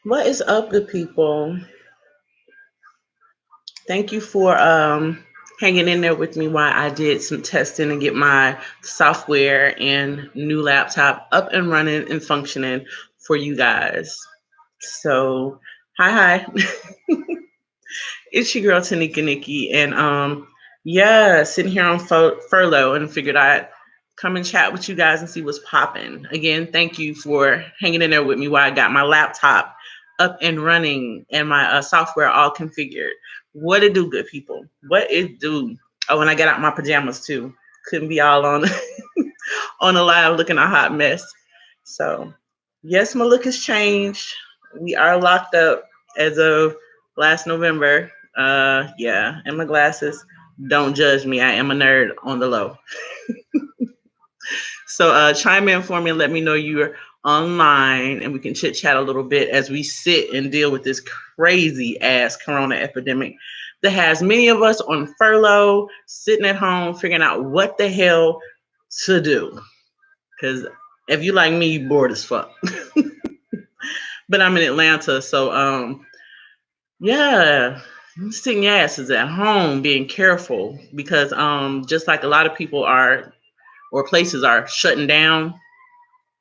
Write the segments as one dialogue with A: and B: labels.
A: What is up, good people? Thank you for hanging in there with me while I did some testing and get my software and new laptop up and running and functioning for you guys. So, hi. It's your girl Tanika Nikki, and yeah, sitting here on furlough and figured I'd come and chat with you guys and see what's popping. Again, thank you for hanging in there with me while I got my laptop up and running and my software all configured. What it do, good people? What it do? Oh, and I got out my pajamas too. Couldn't be all on on the live looking a hot mess. So, yes, my look has changed. We are locked up as of last November. Yeah, and my glasses. Don't judge me. I am a nerd on the low. So, chime in for me and let me know you're online and we can chit chat a little bit as we sit and deal with this crazy ass corona epidemic that has many of us on furlough, sitting at home, figuring out what the hell to do. Because if you like me, you bored as fuck. But I'm in Atlanta, so yeah, sitting your asses at home, being careful because just like a lot of people are or places are shutting down,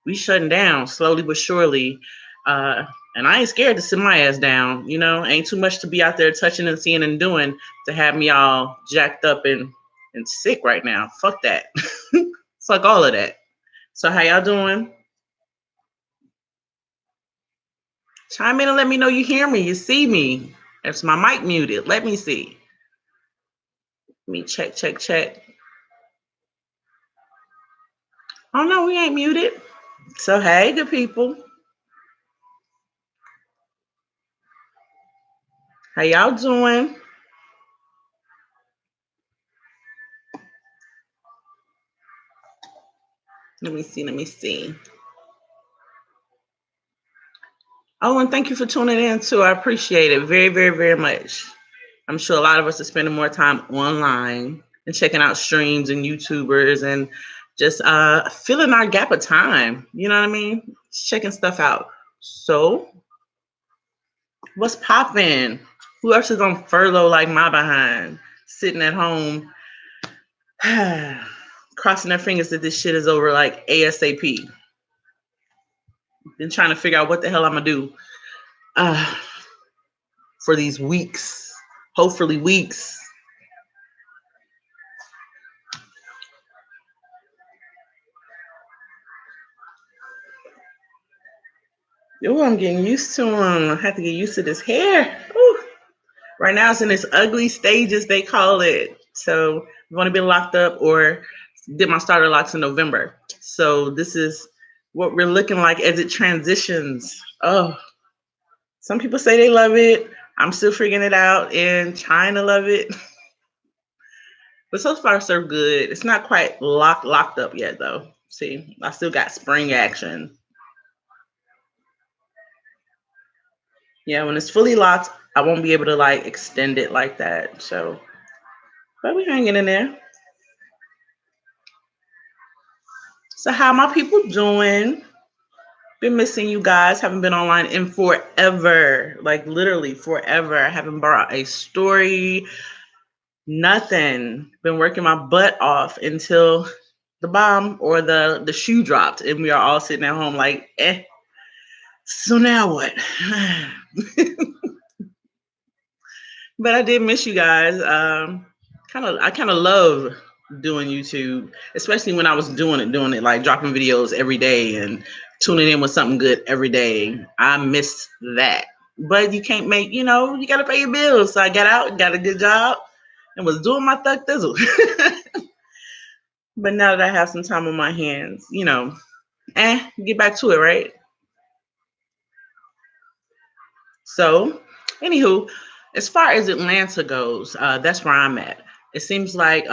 A: we shutting down slowly but surely. Uh, and I ain't scared to sit my ass down. You know, ain't too much to be out there touching and seeing and doing to have me all jacked up and sick right now. Fuck that. Fuck all of that. So how y'all doing? Chime in and let me know you hear me, you see me. If my mic muted, let me see. Let me check. Oh no, we ain't muted. So hey, good people, how y'all doing? Let me see. Oh, and thank you for tuning in too. I appreciate it very much. I'm sure a lot of us are spending more time online and checking out streams and YouTubers and just filling our gap of time. You know what I mean? Checking stuff out. So, what's popping? Who else is on furlough like my behind? Sitting at home, crossing their fingers that this shit is over like ASAP. Been trying to figure out what the hell I'm gonna do uh, for these weeks. Hopefully, weeks. Oh, I'm getting used to them. I have to get used to this hair. Ooh. Right now, it's in its ugly stages, they call it. So, I've only been locked up or did my starter locks in November. So, this is what we're looking like as it transitions. Oh, some people say they love it. I'm still figuring it out and trying to love it. But so far, so good. It's not quite locked up yet, though. See, I still got spring action. Yeah, when it's fully locked, I won't be able to like extend it like that. So, but we hanging in there. So, how my people doing? Been missing you guys. Haven't been online in forever. Like literally forever. I haven't brought a story. Nothing. Been working my butt off until the bomb or the shoe dropped, and we are all sitting at home like, eh. So now what? But I did miss you guys. I kind of love doing YouTube, especially when I was doing it like dropping videos every day and tuning in with something good every day. I missed that. But you can't make, you got to pay your bills. So I got out, got a good job, and was doing my thug thizzle. But now that I have some time on my hands, get back to it, right? So, anywho, as far as Atlanta goes, that's where I'm at. It seems like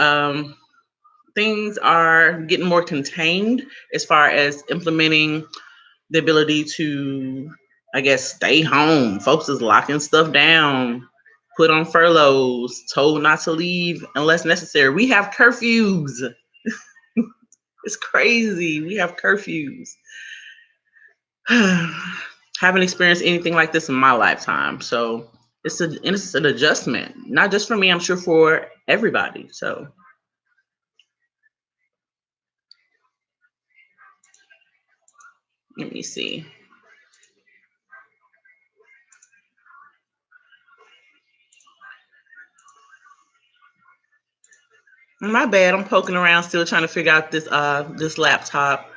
A: things are getting more contained as far as implementing the ability to, I guess, stay home. Folks is locking stuff down, put on furloughs, told not to leave unless necessary. We have curfews. It's crazy. We have curfews. Haven't experienced anything like this in my lifetime. So it's an adjustment, not just for me, I'm sure for everybody. So let me see. My bad. I'm poking around still trying to figure out this laptop.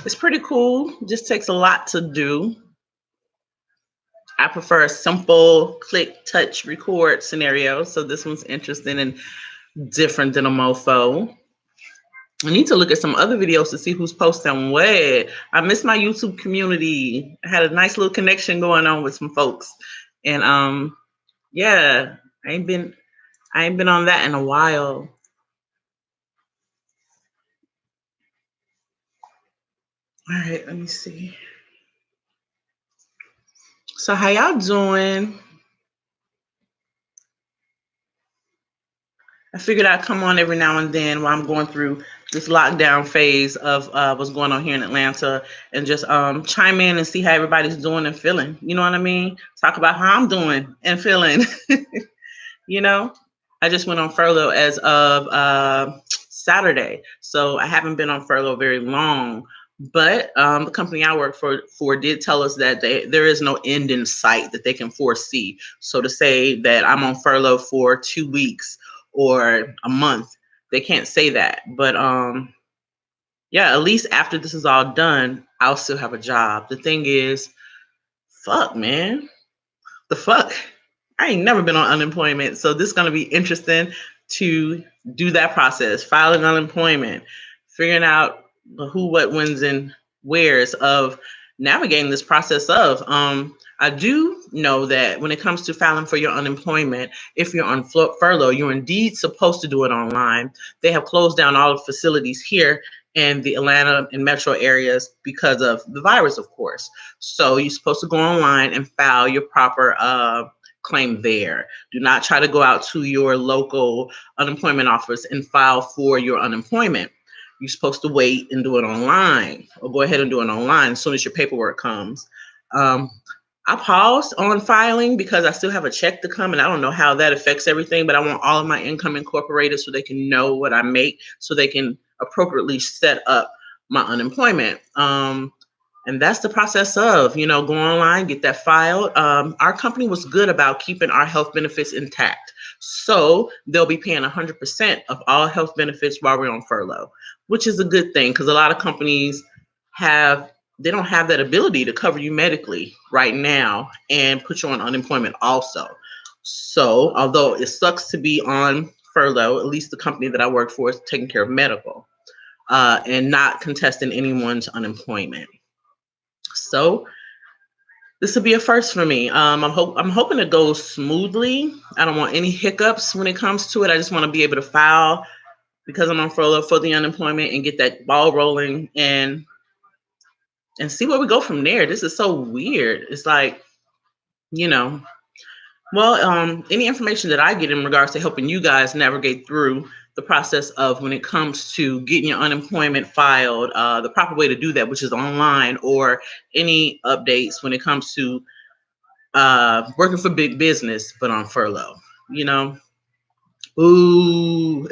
A: It's pretty cool. Just takes a lot to do. I prefer a simple click, touch, record scenario. So this one's interesting and different than a mofo. I need to look at some other videos to see who's posting what. I miss my YouTube community. I had a nice little connection going on with some folks. And yeah, I ain't been on that in a while. All right, let me see. So how y'all doing? I figured I'd come on every now and then while I'm going through this lockdown phase of what's going on here in Atlanta and just chime in and see how everybody's doing and feeling. You know what I mean? Talk about how I'm doing and feeling. You know, I just went on furlough as of Saturday, so I haven't been on furlough very long. But the company I work for did tell us that there is no end in sight that they can foresee. So to say that I'm on furlough for 2 weeks or a month, they can't say that. But yeah, at least after this is all done, I'll still have a job. The thing is, fuck, man, the fuck. I ain't never been on unemployment, so this is gonna be interesting to do that process, filing unemployment, figuring out the who, what, whens, and wheres of navigating this process of. I do know that when it comes to filing for your unemployment, if you're on furlough, you're indeed supposed to do it online. They have closed down all the facilities here in the Atlanta and metro areas because of the virus, of course. So you're supposed to go online and file your proper claim there. Do not try to go out to your local unemployment office and file for your unemployment. You're supposed to wait and do it online, or go ahead and do it online as soon as your paperwork comes. Um, I paused on filing because I still have a check to come, and I don't know how that affects everything, but I want all of my income incorporated so they can know what I make, so they can appropriately set up my unemployment. And that's the process of, go online, get that filed. Our company was good about keeping our health benefits intact. So they'll be paying 100% of all health benefits while we're on furlough, which is a good thing because a lot of companies they don't have that ability to cover you medically right now and put you on unemployment also. So although it sucks to be on furlough, at least the company that I work for is taking care of medical and not contesting anyone's unemployment. So this will be a first for me. I'm hoping it goes smoothly. I don't want any hiccups when it comes to it. I just want to be able to file because I'm on furlough for the unemployment and get that ball rolling and see where we go from there. This is so weird. It's like, you know, any information that I get in regards to helping you guys navigate through the process of when it comes to getting your unemployment filed, the proper way to do that, which is online, or any updates when it comes to working for big business, but on furlough, you know? Ooh.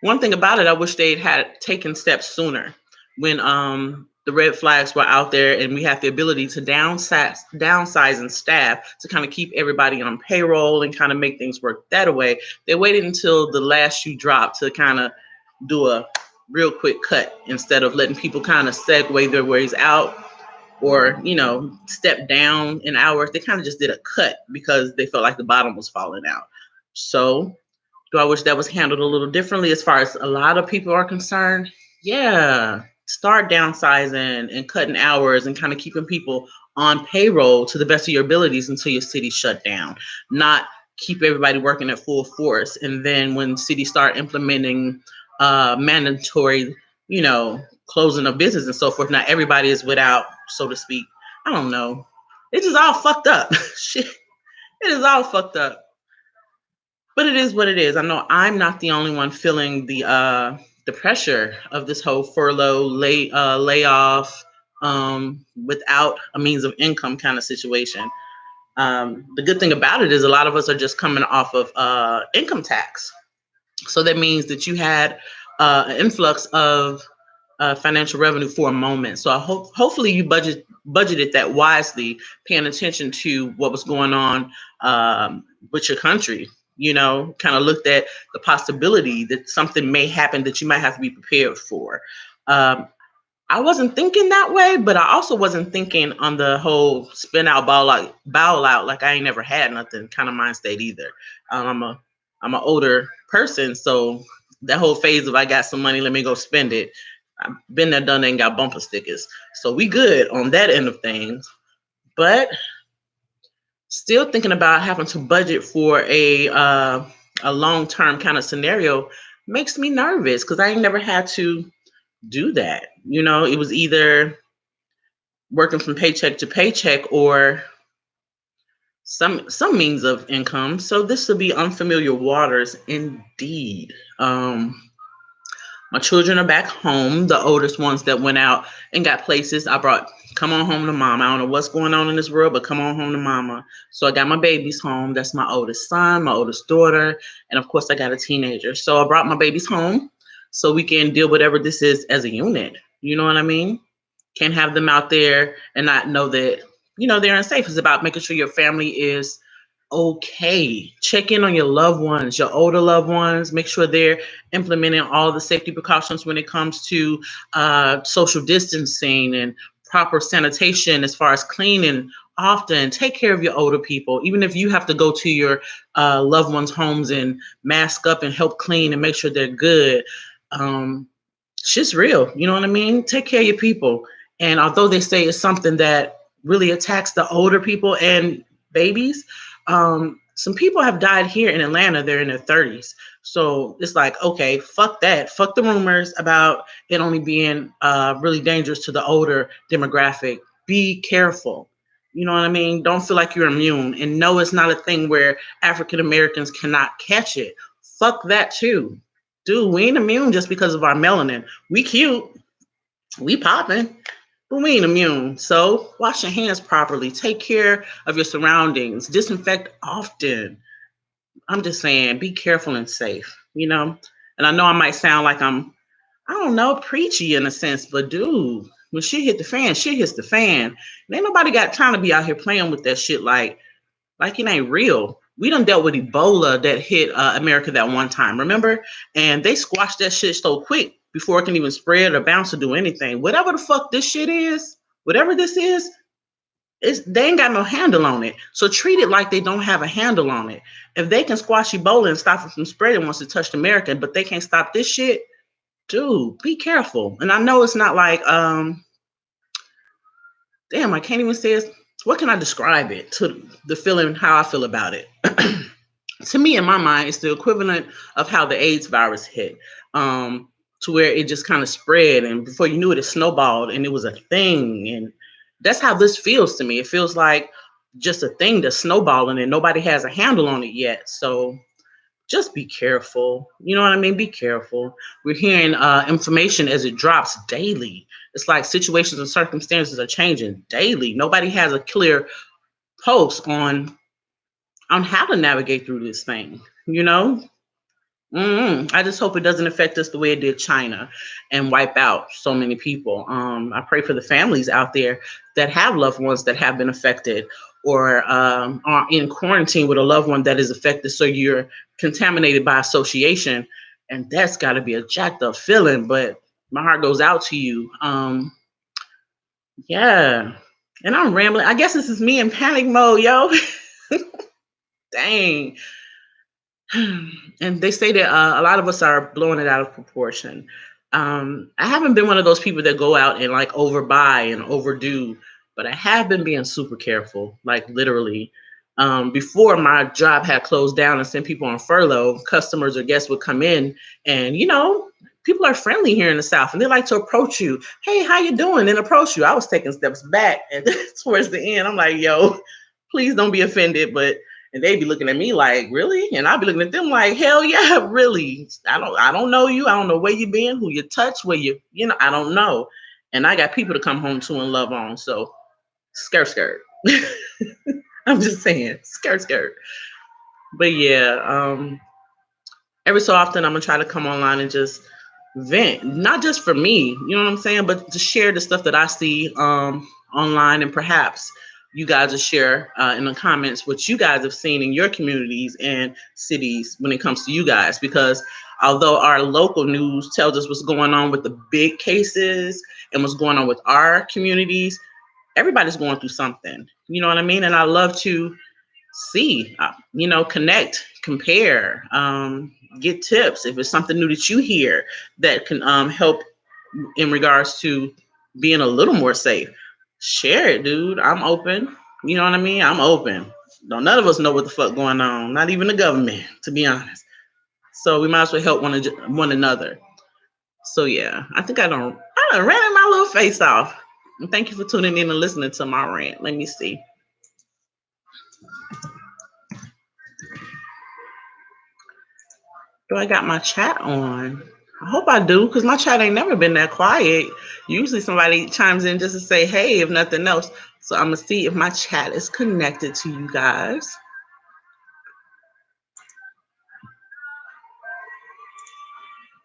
A: One thing about it, I wish they'd had taken steps sooner when the red flags were out there and we had the ability to downsize and staff to kind of keep everybody on payroll and kind of make things work that way. They waited until the last shoe dropped to kind of do a real quick cut instead of letting people kind of segue their ways out or, step down in hours. They kind of just did a cut because they felt like the bottom was falling out. So do I wish that was handled a little differently as far as a lot of people are concerned? Yeah. Start downsizing and cutting hours and kind of keeping people on payroll to the best of your abilities until your city shut down. Not keep everybody working at full force. And then when cities start implementing mandatory, closing of business and so forth, now everybody is without, so to speak. I don't know. It's just all fucked up. Shit. It is all fucked up. But it is what it is. I know I'm not the only one feeling the pressure of this whole furlough layoff, without a means of income kind of situation. The good thing about it is a lot of us are just coming off of income tax. So that means that you had an influx of financial revenue for a moment. So I hopefully you budgeted that wisely, paying attention to what was going on with your country. Kind of looked at the possibility that something may happen that you might have to be prepared for. Um, I wasn't thinking that way, but I also wasn't thinking on the whole spin out, bow out, like I ain't never had nothing kind of mind state either. I'm an older person, so that whole phase of I got some money, let me go spend it. I've been there, done that, and got bumper stickers, so we good on that end of things. But still thinking about having to budget for a long term kind of scenario makes me nervous because I ain't never had to do that. It was either working from paycheck to paycheck or some means of income. So this will be unfamiliar waters indeed. My children are back home, the oldest ones that went out and got places. I brought come on home to mama. I don't know what's going on in this world, but come on home to mama. So I got my babies home. That's my oldest son, my oldest daughter, and of course I got a teenager. So I brought my babies home so we can deal with whatever this is as a unit. You know what I mean? Can't have them out there and not know that, they're unsafe. It's about making sure your family is okay. Check in on your loved ones, your older loved ones. Make sure they're implementing all the safety precautions when it comes to social distancing and proper sanitation as far as cleaning often. Take care of your older people. Even if you have to go to your loved ones' homes and mask up and help clean and make sure they're good. Shit's real. You know what I mean? Take care of your people. And although they say it's something that really attacks the older people and babies, some people have died here in Atlanta. They're in their 30s. So it's like, okay, fuck that. Fuck the rumors about it only being really dangerous to the older demographic. Be careful. You know what I mean? Don't feel like you're immune. And no, it's not a thing where African Americans cannot catch it. Fuck that too. Dude, we ain't immune just because of our melanin. We cute. We popping. But we ain't immune. So wash your hands properly. Take care of your surroundings. Disinfect often. I'm just saying, be careful and safe, And I know I might sound like I don't know, preachy in a sense, but dude, when shit hit the fan, shit hits the fan. And ain't nobody got time to be out here playing with that shit like it ain't real. We done dealt with Ebola that hit America that one time, remember? And they squashed that shit so quick before it can even spread or bounce or do anything. Whatever the fuck this shit is, whatever this is, they ain't got no handle on it. So treat it like they don't have a handle on it. If they can squash Ebola and stop it from spreading once it touched America, but they can't stop this shit, dude, be careful. And I know it's not like, damn, I can't even say it. What can I describe it to the feeling, how I feel about it? To me, in my mind, it's the equivalent of how the AIDS virus hit, to where it just kind of spread, and before you knew it, it snowballed, and it was a thing. And that's how this feels to me. It feels like just a thing that's snowballing, and nobody has a handle on it yet. So just be careful. You know what I mean? Be careful. We're hearing information as it drops daily. It's like situations and circumstances are changing daily. Nobody has a clear post on how to navigate through this thing, I just hope it doesn't affect us the way it did China and wipe out so many people. I pray for the families out there that have loved ones that have been affected or are in quarantine with a loved one that is affected. So you're contaminated by association. And that's got to be a jacked up feeling. But my heart goes out to you. Yeah. And I'm rambling. I guess this is me in panic mode, yo. Dang. And they say that a lot of us are blowing it out of proportion. I haven't been one of those people that go out and like overbuy and overdo, but I have been being super careful, like literally. Before my job had closed down and sent people on furlough, customers or guests would come in and, people are friendly here in the South and they like to approach you. Hey, how you doing? And approach you. I was taking steps back and towards the end, I'm like, yo, please don't be offended, but and they'd be looking at me like, really? And I'd be looking at them like, hell yeah, really. I don't know you. I don't know where you been, who you touch, I don't know. And I got people to come home to and love on. So skirt skirt. I'm just saying, skirt skirt. But yeah, every so often I'm gonna try to come online and just vent, not just for me, you know what I'm saying, but to share the stuff that I see online, and perhaps you guys will share in the comments what you guys have seen in your communities and cities when it comes to you guys. Because although our local news tells us what's going on with the big cases and what's going on with our communities, everybody's going through something. You know what I mean? And I love to see, connect, compare, get tips if it's something new that you hear that can help in regards to being a little more safe. Share it, dude. I'm open. You know what I mean? I'm open. Don't none of us know what the fuck going on. Not even the government, to be honest. So we might as well help one another. So yeah, I think I done ran my little face off. And thank you for tuning in and listening to my rant. Let me see. Do I got my chat on? I hope I do, because my chat ain't never been that quiet. Usually somebody chimes in just to say, hey, if nothing else. So I'm going to see if my chat is connected to you guys.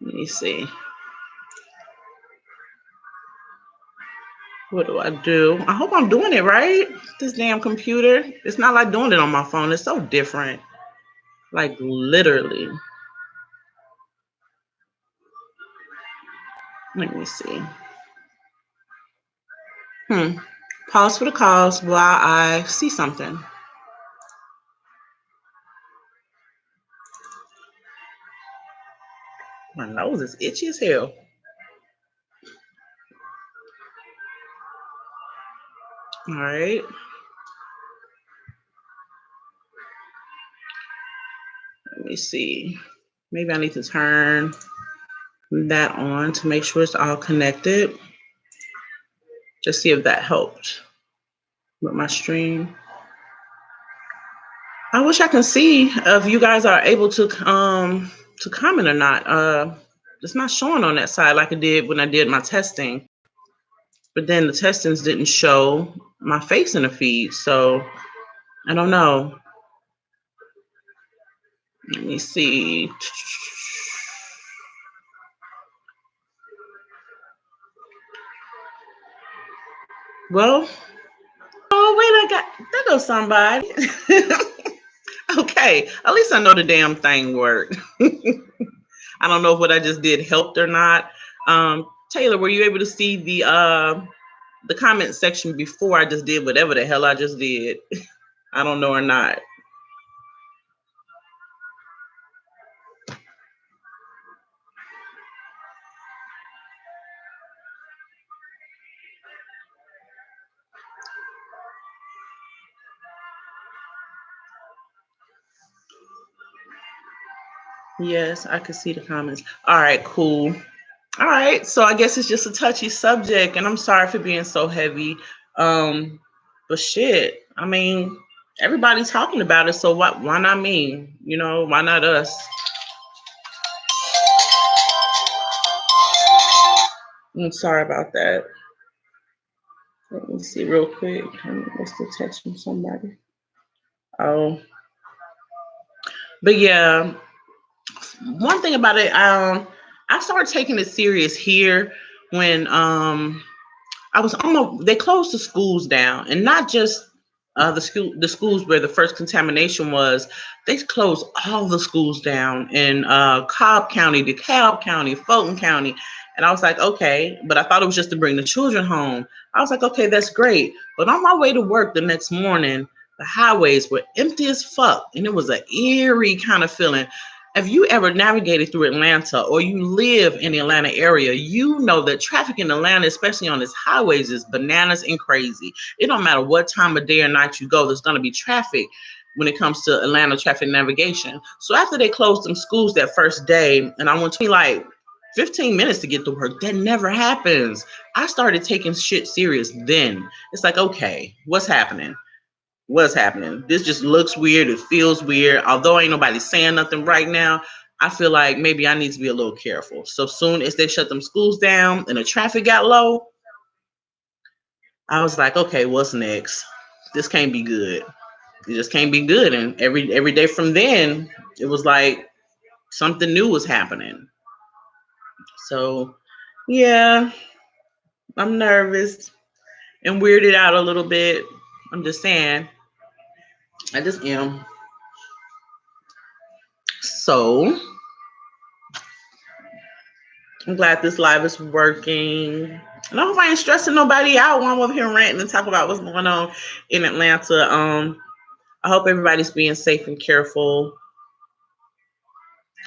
A: Let me see. What do I do? I hope I'm doing it right. This damn computer. It's not like doing it on my phone. It's so different. Like literally. Let me see. Pause for the cause while I see something. My nose is itchy as hell. All right. Let me see. Maybe I need to turn that on to make sure it's all connected. Just see if that helped with my stream. I wish I can see if you guys are able to comment or not. It's not showing on that side like it did when I did my testing. But then the testings didn't show my face in the feed, so I don't know. Let me see. Well, oh wait, there goes somebody. Okay, at least I know the damn thing worked. I don't know if what I just did helped or not. Taylor, were you able to see the comment section before I just did whatever the hell I just did? I don't know or not. Yes, I could see the comments. All right, cool. All right, so I guess it's just a touchy subject, and I'm sorry for being so heavy. But shit, I mean, everybody's talking about it, so why not me? You know, why not us? I'm sorry about that. Let me see real quick. What's the text from somebody? Oh, but yeah, one thing about it, I started taking it serious here when I was almost, they closed the schools down, and not just the schools where the first contamination was. They closed all the schools down in Cobb County, DeKalb County, Fulton County. And I was like, okay, but I thought it was just to bring the children home. I was like, okay, that's great. But on my way to work the next morning, the highways were empty as fuck. And it was an eerie kind of feeling. If you ever navigated through Atlanta or you live in the Atlanta area, you know that traffic in Atlanta, especially on its highways, is bananas and crazy. It don't matter what time of day or night you go, there's going to be traffic when it comes to Atlanta traffic navigation. So after they closed them schools that first day, and I went to like 15 minutes to get to work, that never happens. I started taking shit serious then. It's like, okay, what's happening? What's happening? This just looks weird. It feels weird. Although ain't nobody saying nothing right now, I feel like maybe I need to be a little careful. So soon as they shut them schools down and the traffic got low, I was like, okay, what's next? This can't be good. It just can't be good. And every day from then, it was like something new was happening. So yeah, I'm nervous and weirded out a little bit. I'm just saying, I just am. So I'm glad this live is working. And I hope I ain't stressing nobody out while I'm up here ranting and talking about what's going on in Atlanta. I hope everybody's being safe and careful.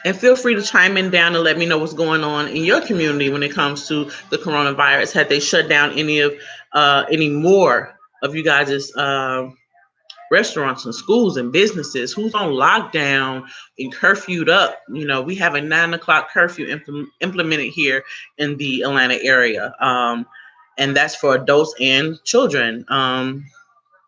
A: And feel free to chime in down and let me know what's going on in your community when it comes to the coronavirus. Had they shut down any more of you guys' restaurants and schools and businesses? Who's on lockdown and curfewed up? You know, we have a 9 o'clock curfew implemented here in the Atlanta area. And that's for adults and children.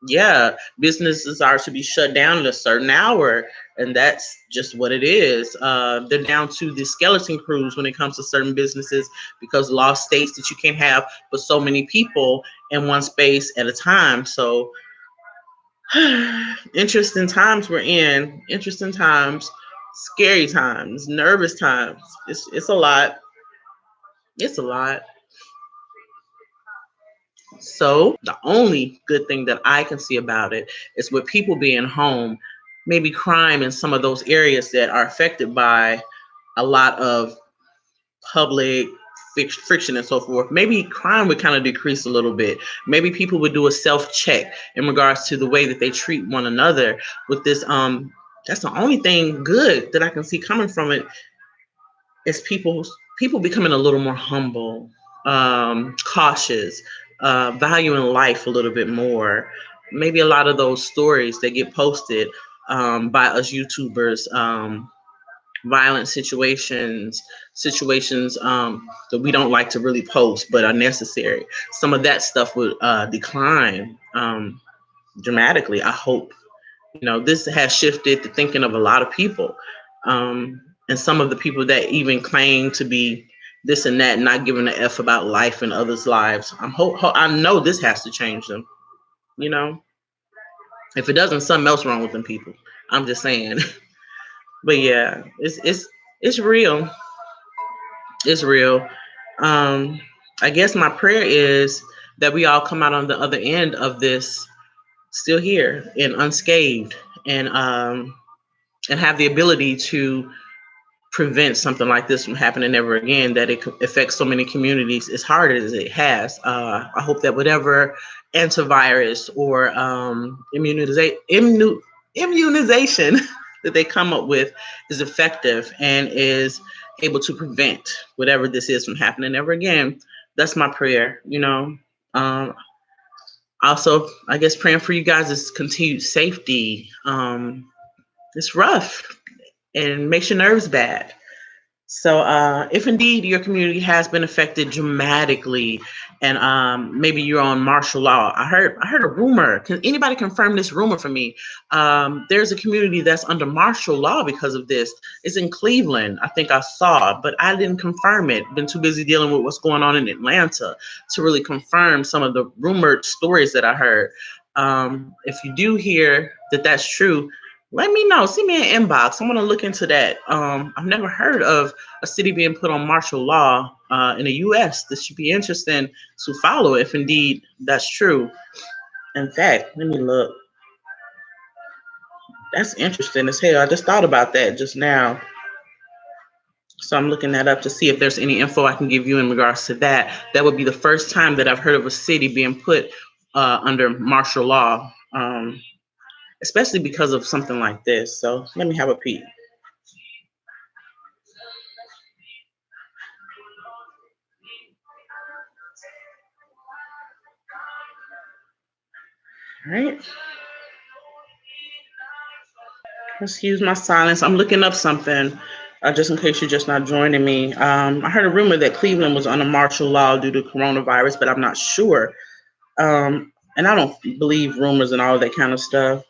A: Yeah, businesses are to be shut down at a certain hour, and that's just what it is. They're down to the skeleton crews when it comes to certain businesses because law states that you can't have but so many people in one space at a time. So interesting times we're in. Interesting times, scary times, nervous times. It's a lot. It's a lot. So the only good thing that I can see about it is with people being home, maybe crime in some of those areas that are affected by a lot of public friction and so forth. Maybe crime would kind of decrease a little bit. Maybe people would do a self-check in regards to the way that they treat one another with this. That's the only thing good that I can see coming from it is people becoming a little more humble, cautious, valuing life a little bit more. Maybe a lot of those stories that get posted by us YouTubers, violent situations that we don't like to really post but are necessary. Some of that stuff would decline dramatically. I hope. You know, this has shifted the thinking of a lot of people. And some of the people that even claim to be this and that, not giving a F about life and others' lives. I know this has to change them. You know, if it doesn't, something else wrong with them people. I'm just saying. But yeah, it's real. It's real. I guess my prayer is that we all come out on the other end of this still here and unscathed, and have the ability to prevent something like this from happening ever again, that it affects so many communities as hard as it has. I hope that whatever antivirus or immunization that they come up with is effective and is able to prevent whatever this is from happening ever again. That's my prayer, you know. Also, I guess praying for you guys is continued safety. It's rough and makes your nerves bad. So, if indeed your community has been affected dramatically, and maybe you're on martial law, I heard a rumor. Can anybody confirm this rumor for me? There's a community that's under martial law because of this. It's in Cleveland, I think I saw, but I didn't confirm it. Been too busy dealing with what's going on in Atlanta to really confirm some of the rumored stories that I heard. If you do hear that that's true, let me know. Send me an inbox. I want to look into that. I've never heard of a city being put on martial law in the U.S. This should be interesting to follow if indeed that's true. In fact, let me look. That's interesting as hell. I just thought about that just now. So I'm looking that up to see if there's any info I can give you in regards to that. That would be the first time that I've heard of a city being put under martial law, especially because of something like this. So let me have a peek. All right. Excuse my silence. I'm looking up something, just in case you're just not joining me. I heard a rumor that Cleveland was under martial law due to coronavirus, but I'm not sure. And I don't believe rumors and all that kind of stuff.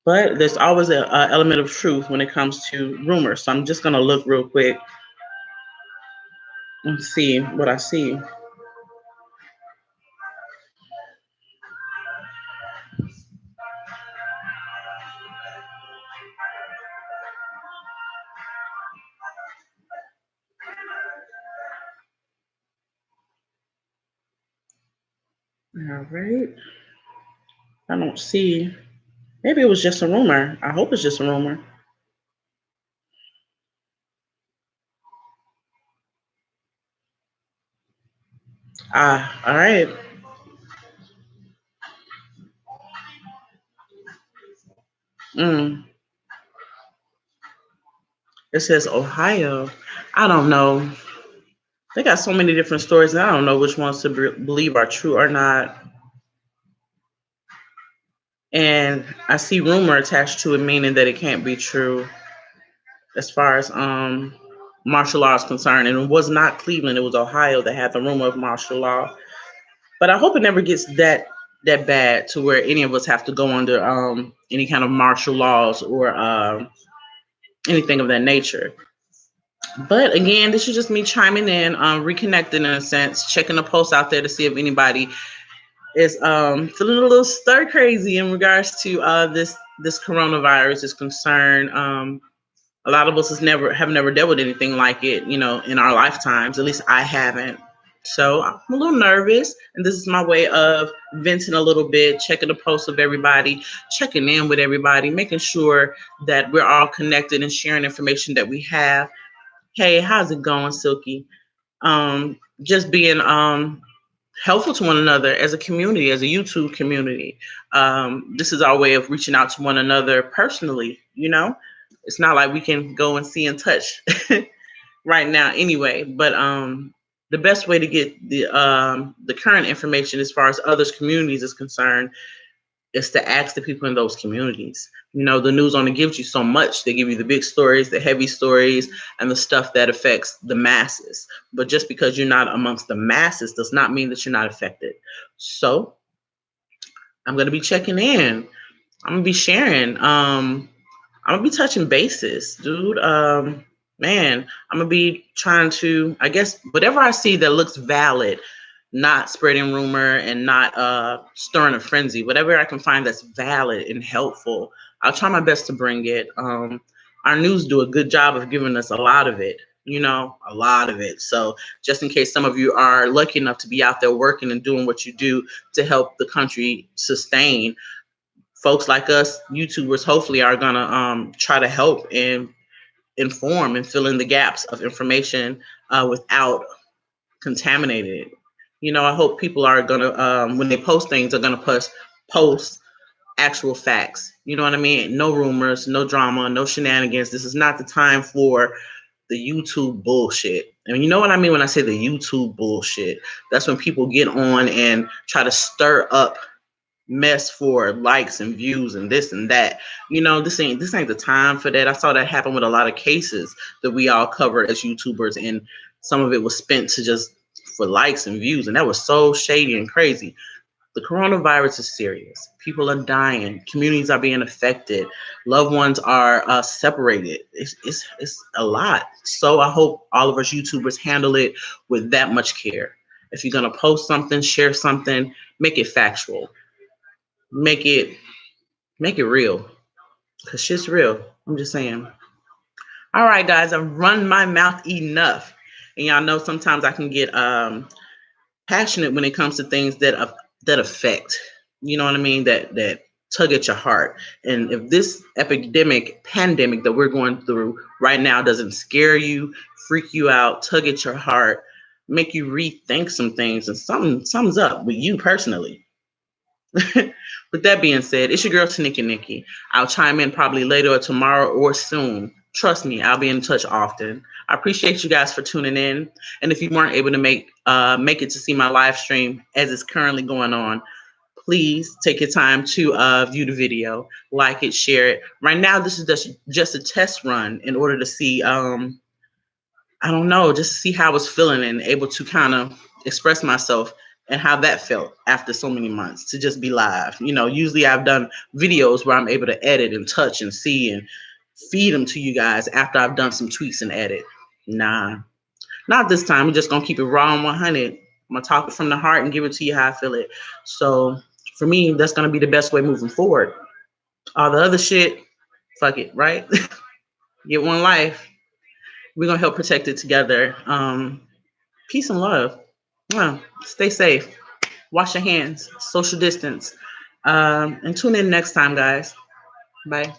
A: But there's always an element of truth when it comes to rumors. So I'm just going to look real quick and see what I see. All right. I don't see. Maybe it was just a rumor. I hope it's just a rumor. Ah, all right. Mm. It says Ohio. I don't know. They got so many different stories, and I don't know which ones to believe are true or not. And I see rumor attached to it, meaning that it can't be true as far as martial law is concerned. And it was not Cleveland; it was Ohio that had the rumor of martial law. But I hope it never gets that bad to where any of us have to go under any kind of martial laws or anything of that nature. But again, this is just me chiming in, reconnecting in a sense, checking the posts out there to see if anybody is feeling a little stir crazy in regards to this coronavirus is concerned. A lot of us have never dealt with anything like it, in our lifetimes. At least I haven't. So I'm a little nervous, and this is my way of venting a little bit, checking the posts of everybody, checking in with everybody, making sure that we're all connected and sharing information that we have. Hey, how's it going, Silky? Just being helpful to one another as a community, as a YouTube community. This is our way of reaching out to one another personally. It's not like we can go and see and touch right now anyway, but the best way to get the current information as far as others communities is concerned is to ask the people in those communities. The news only gives you so much. They give you the big stories, the heavy stories, and the stuff that affects the masses. But just because you're not amongst the masses does not mean that you're not affected. So I'm going to be checking in. I'm going to be sharing. I'm gonna be touching bases, dude. Man, I'm gonna be trying to, I guess, whatever I see that looks valid, not spreading rumor and not stirring a frenzy. Whatever I can find that's valid and helpful, I'll try my best to bring it. Our news do a good job of giving us a lot of it. A lot of it. So just in case some of you are lucky enough to be out there working and doing what you do to help the country sustain, folks like us, YouTubers, hopefully are gonna try to help and inform and fill in the gaps of information without contaminating it. I hope people are gonna, when they post things, are gonna post actual facts. You know what I mean? No rumors, no drama, no shenanigans. This is not the time for the YouTube bullshit. And you know what I mean when I say the YouTube bullshit? That's when people get on and try to stir up mess for likes and views and this and that. This ain't the time for that. I saw that happen with a lot of cases that we all covered as YouTubers, and some of it was spent to just for likes and views, and that was so shady and crazy. The coronavirus is serious. People are dying. Communities are being affected. Loved ones are separated. It's a lot. So I hope all of us YouTubers handle it with that much care. If you're gonna post something, share something, make it factual, make it make it real, because shit's real. I'm just saying. All right, guys, I've run my mouth enough, and y'all know sometimes I can get passionate when it comes to things that affect, you know what I mean, that tug at your heart. And if this pandemic that we're going through right now doesn't scare you, freak you out, tug at your heart, make you rethink some things, and something's up with you personally. With that being said, it's your girl Tanika Nikki. I'll chime in probably later or tomorrow or soon. Trust me, I'll be in touch often. I appreciate you guys for tuning in. And if you weren't able to make it to see my live stream as it's currently going on, please take your time to view the video, like it, share it. Right now, this is just a test run in order to see I don't know, just to see how I was feeling and able to kind of express myself and how that felt after so many months to just be live. Usually I've done videos where I'm able to edit and touch and see and feed them to you guys after I've done some tweaks and edit. Nah, not this time. We're just gonna keep it raw and 100. I'm gonna talk it from the heart and give it to you how I feel it. So for me, that's gonna be the best way moving forward. All the other shit, fuck it, right? Get one life. We're gonna help protect it together. Peace and love. Stay safe. Wash your hands, social distance. And tune in next time, guys. Bye.